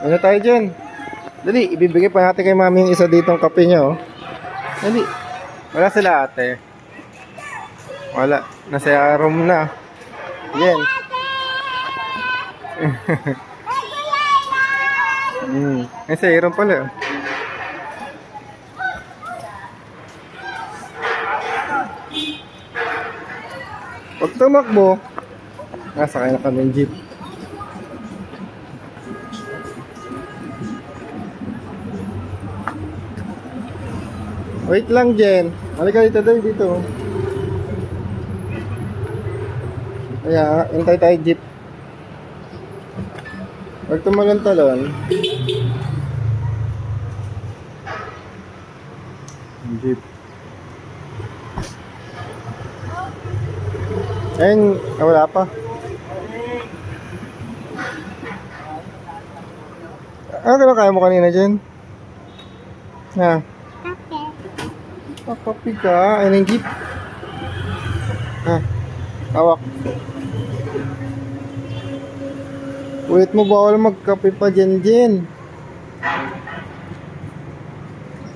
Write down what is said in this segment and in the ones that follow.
Ano tayo dyan? Dali, ibibigay pa natin kay mami yung isa ditong kape niya, oh. Dali. Wala sila ate. Wala. Nasa room na. Yan. Nasa room pala. Pag tumakbo, nasakay na kami ng jeep. Wait lang, Jen. Halika dito, dito. Kaya, hintay tayo jeep. Pag tumalon-talon. Jeep. Ayun, wala pa. Ano kaya mo kanina, Jen? Ha? Kape ka. Ayun yung jeep. Ha? Hawak. Wait mo, bawal magkape pa dyan, Jen.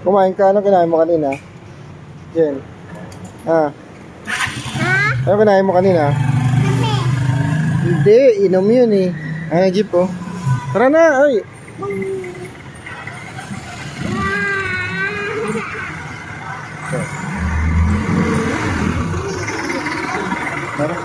Kumain ka. Ano kinain mo kanina? Jen. Ha? Ano kinain mo kanina? Hindi, inom yun eh. Ayun yung jeep, oh. Tara na, ay. Tara.